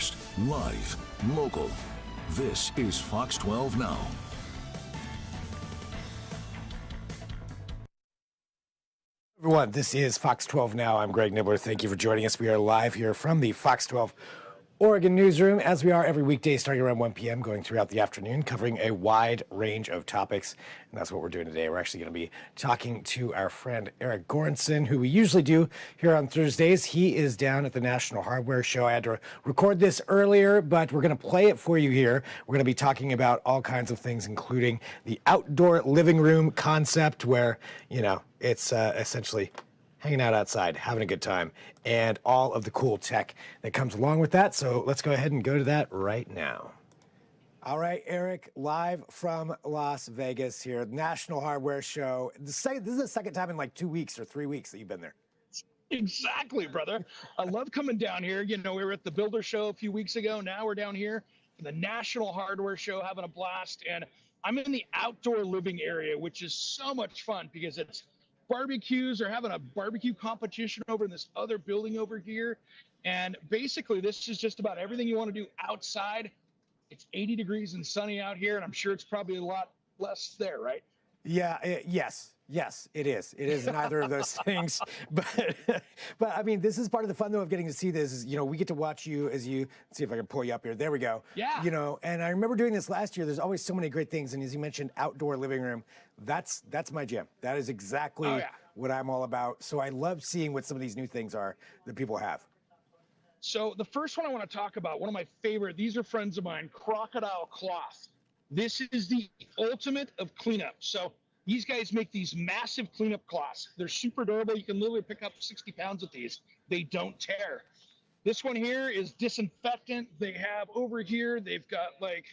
Unbiased, live, local. This is Fox 12 Now. Everyone, this is Fox 12 Now. I'm Greg Nibbler. Thank you for joining us. We are live here from the Fox 12 Oregon newsroom, as we are every weekday starting around 1 p.m., going throughout the afternoon, covering a wide range of topics. And that's what we're doing today. We're actually going to be talking to our friend Eric Goranson, who we usually do here on Thursdays. He is down at the National Hardware Show. I had to record this earlier, but we're going to play it for you here. We're going to be talking about all kinds of things, including the outdoor living room concept, where, you know, it's essentially hanging out outside, having a good time, and all of the cool tech that comes along with that. So let's go ahead and go to that right now. All right, Eric, live from Las Vegas here, National Hardware Show. This is the second time in like 2 weeks or 3 weeks that you've been there. Exactly, brother. I love coming down here. You know, we were at the Builder Show a few weeks ago. Now we're down here for the National Hardware Show, having a blast. And I'm in the outdoor living area, which is so much fun because it's barbecues. They're having a barbecue competition over in this other building over here. And basically, this is just about everything you want to do outside. It's 80 degrees and sunny out here, and I'm sure it's probably a lot less there, right? Yeah, yes, it is. It is neither of those things. But I mean, this is part of the fun, though, of getting to see this is, you know, we get to watch you as you, let's see if I can pull you up here. There we go. Yeah. You know, and I remember doing this last year. There's always so many great things. And as you mentioned, outdoor living room, that's my jam. That is exactly what I'm all about. So I love seeing what some of these new things are that people have. So the first one I want to talk about, one of my favorite, these are friends of mine, Crocodile Cloth. This is the ultimate of cleanup. So these guys make these massive cleanup cloths. They're super durable. You can literally pick up 60 pounds with these. They don't tear. This one here is disinfectant. They have over here, they've got like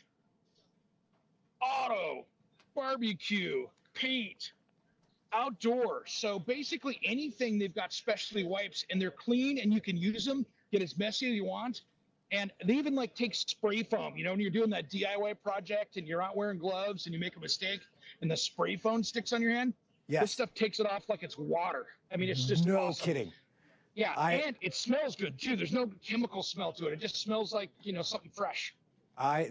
auto, barbecue, paint, outdoor. So basically anything, they've got specialty wipes, and they're clean and you can use them, get as messy as you want. And they even like take spray foam, you know, when you're doing that DIY project and you're not wearing gloves and you make a mistake and the spray foam sticks on your hand. Yes. This stuff takes it off like it's water. I mean, it's just no awesome. kidding. Yeah, and it smells good too. There's no chemical smell to it. It just smells like, you know, something fresh.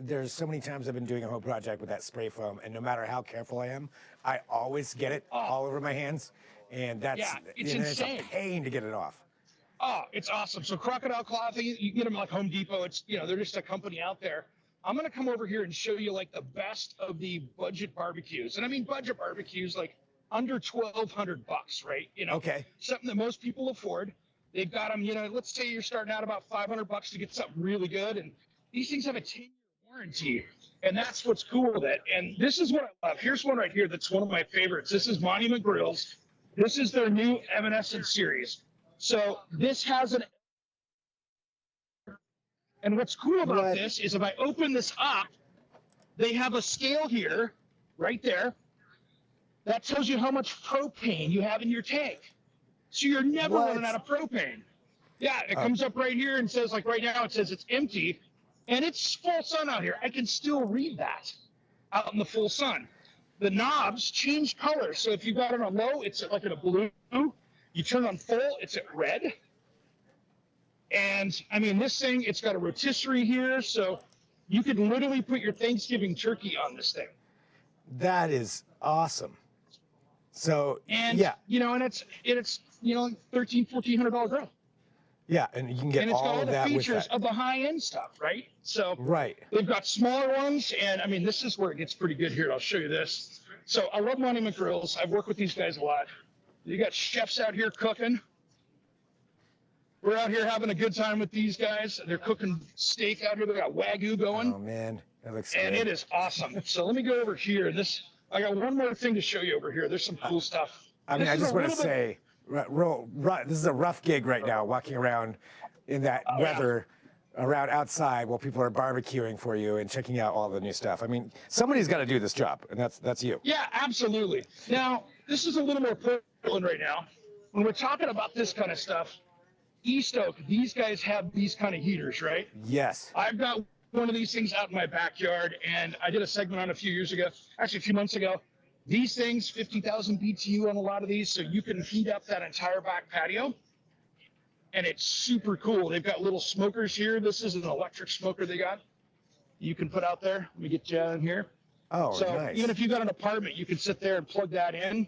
There's so many times I've been doing a home project with that spray foam, and no matter how careful I am, I always get it all over my hands, and that's it's insane. insane. It's a pain to get it off. Oh, it's awesome. So Crocodile Cloth, you can get them like Home Depot. It's, you know, they're just a company out there. I'm going to come over here and show you like the best of the budget barbecues. And I mean, budget barbecues, like under $1,200, right? You know, something that most people afford. They've got them, you know, let's say you're starting out about $500 to get something really good. And these things have a 10-year warranty. And that's what's cool with it. And this is what I love. Here's one right here that's one of my favorites. This is Monument Grills. This is their new Evanescence series. So this has an, and what's cool about this is if I open this up, they have a scale here, right there, that tells you how much propane you have in your tank. So you're never running out of propane. Yeah, it comes up right here and says, like right now, it says it's empty, and it's full sun out here. I can still read that out in the full sun. The knobs change color. So if you got it on low, it's like in a blue. You turn on full, it's at red. And I mean, this thing, it's got a rotisserie here, so you could literally put your Thanksgiving turkey on this thing. That is awesome. So, and you know, and it's you know, $1,300, $1,400 grill. Yeah, and you can get all of that with that. And it's got all the features of the high-end stuff, right? So right. They've got smaller ones, and I mean, this is where it gets pretty good here. I'll show you this. So I love Monument Grills. I've worked with these guys a lot. You got chefs out here cooking. We're out here having a good time with these guys. They're cooking steak out here. They got Wagyu going. Oh man, that looks and good. It is awesome. So let me go over here. I got one more thing to show you over here. There's some cool stuff. I mean, I just want to say, this is a rough gig right now, walking around in that weather, around outside while people are barbecuing for you and checking out all the new stuff. I mean, somebody's got to do this job, and that's you. Yeah, absolutely. Now, this is a little more Portland right now. When we're talking about this kind of stuff, East Oak, these guys have these kind of heaters, right? Yes. I've got one of these things out in my backyard, and I did a segment on a few months ago. These things, 50,000 BTU on a lot of these, so you can heat up that entire back patio. and it's super cool. They've got little smokers here. This is an electric smoker they got. You can put out there. Let me get you in here. Oh, So nice. even if you got an apartment, you can sit there and plug that in,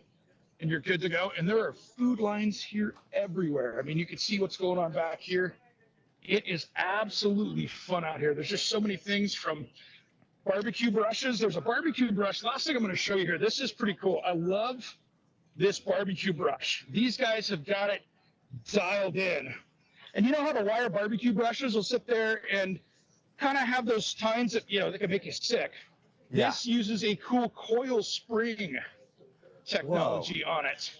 and you're good to go. And there are food lines here everywhere. I mean, you can see what's going on back here. It is absolutely fun out here. There's just so many things, from barbecue brushes. There's a barbecue brush. Last thing I'm going to show you here. This is pretty cool. I love this barbecue brush. These guys have got it dialed in. And you know how the wire barbecue brushes will sit there and kind of have those tines that, you know, that can make you sick. Yeah. This uses a cool coil spring technology on it.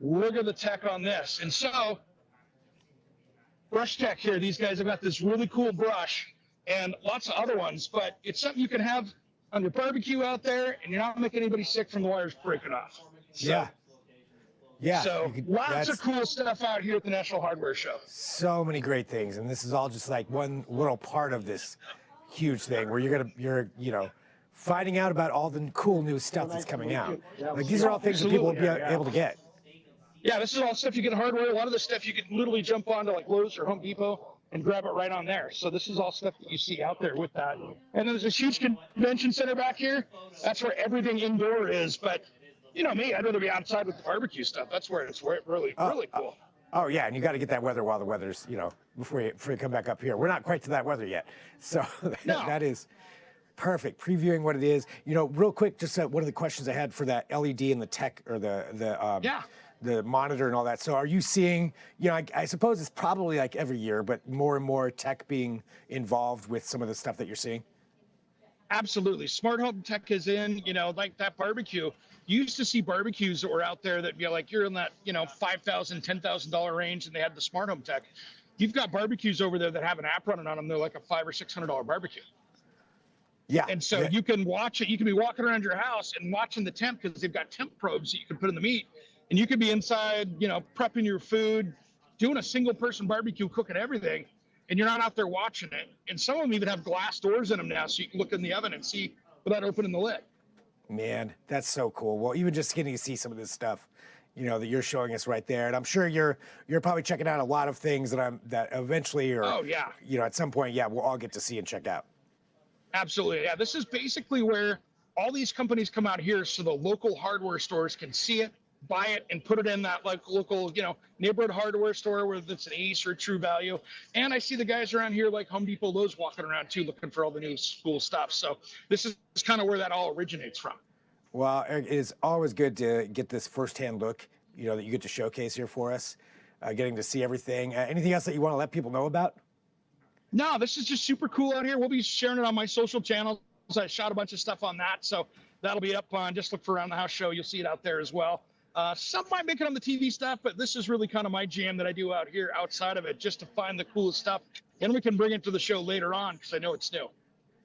Look at the tech on this. And so, Brush Tech here, these guys have got this really cool brush and lots of other ones, but it's something you can have on your barbecue out there, and you're not making anybody sick from the wires breaking off. So, Yeah. Yeah. So lots of cool stuff out here at the National Hardware Show. So many great things, and this is all just like one little part of this huge thing where you're you know, finding out about all the cool new stuff that's coming out. Like, these are all things that people will be able to get. Yeah, this is all stuff you get hardware. A lot of the stuff you could literally jump onto like Lowe's or Home Depot and grab it right on there. So this is all stuff that you see out there with that. And then there's this huge convention center back here. That's where everything indoor is. But you know me, I'd rather be outside with the barbecue stuff. That's where it's really cool. Oh yeah, and you got to get that weather while the weather's, you know, before you come back up here. We're not quite to that weather yet, so No. that is perfect. Previewing what it is, you know, real quick. Just one of the questions I had for that LED and the tech, or the monitor and all that. So are you seeing, you know, I suppose it's probably like every year, but more and more tech being involved with some of the stuff that you're seeing? Absolutely. Smart home tech is in, you know, like that barbecue. You used to see barbecues that were out there that, you know, like you're in that, you know, $5,000, $10,000 range, and they had the smart home tech. You've got barbecues over there that have an app running on them. They're like a $500 or $600 barbecue. Yeah. And so you can watch it. You can be walking around your house and watching the temp, because they've got temp probes that you can put in the meat. And you could be inside, you know, prepping your food, doing a single person barbecue, cooking everything, and you're not out there watching it. And some of them even have glass doors in them now, so you can look in the oven and see without opening the lid. Man, that's so cool. Well, even just getting to see some of this stuff, you know, that you're showing us right there, and I'm sure you're probably checking out a lot of things that eventually, or you know, at some point, we'll all get to see and check out. Absolutely, yeah. This is basically where all these companies come out here, so the local hardware stores can see it, buy it, and put it in that like local, you know, neighborhood hardware store, whether it's an Ace or True Value. And I see the guys around here like Home Depot, Lowe's walking around too, looking for all the new cool stuff. So this is kind of where that all originates from. Well, Eric, it is always good to get this firsthand look, you know, that you get to showcase here for us, getting to see everything. Anything else that you want to let people know about? No, this is just super cool out here. We'll be sharing it on my social channels. I shot a bunch of stuff on that, so that'll be up on, just look for Around the House Show. You'll see it out there as well. Some might make it on the TV stuff, but this is really kind of my jam that I do out here outside of it, just to find the coolest stuff. And we can bring it to the show later on, because I know it's new.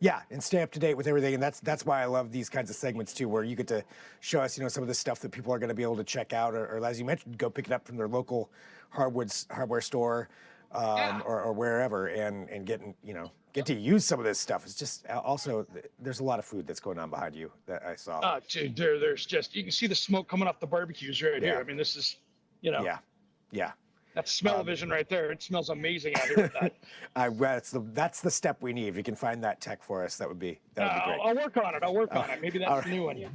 Yeah, and stay up to date with everything, and that's why I love these kinds of segments too, where you get to show us, you know, some of the stuff that people are going to be able to check out, or as you mentioned, go pick it up from their local hardware store, or wherever, and get to use some of this stuff. It's just also, there's a lot of food that's going on behind you that I saw. Dude, there's just, you can see the smoke coming off the barbecues right here. I mean, this is, you know. Yeah. That's smell-o-vision right there. It smells amazing out here with that. That's the step we need. If you can find that tech for us, that would be great. I'll work on it. Maybe that's the new one.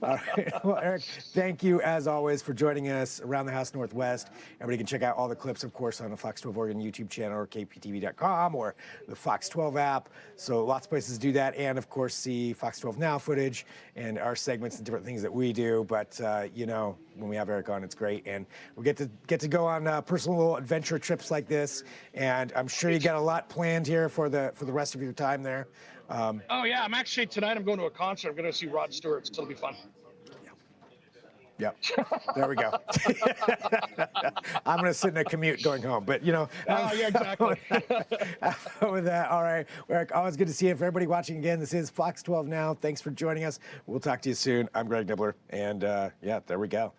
All right. Well, Eric, thank you as always for joining us Around the House Northwest. Everybody can check out all the clips, of course, on the Fox 12 Oregon YouTube channel, or KPTV.com, or the Fox 12 app. So lots of places to do that, and of course see Fox 12 Now footage and our segments and different things that we do. But you know, when we have Eric on, it's great, and we get to go on personal little adventure trips like this. And I'm sure you got a lot planned here for the rest of your time there. Oh yeah, I'm actually tonight. I'm going to a concert. I'm going to see Rod Stewart. So it'll be fun. Yep. There we go. I'm going to sit in a commute going home, but you know. Oh yeah, exactly. With that, all right, Eric, always good to see you. For everybody watching again, this is Fox 12 Now. Thanks for joining us. We'll talk to you soon. I'm Greg Nibbler, and yeah, there we go.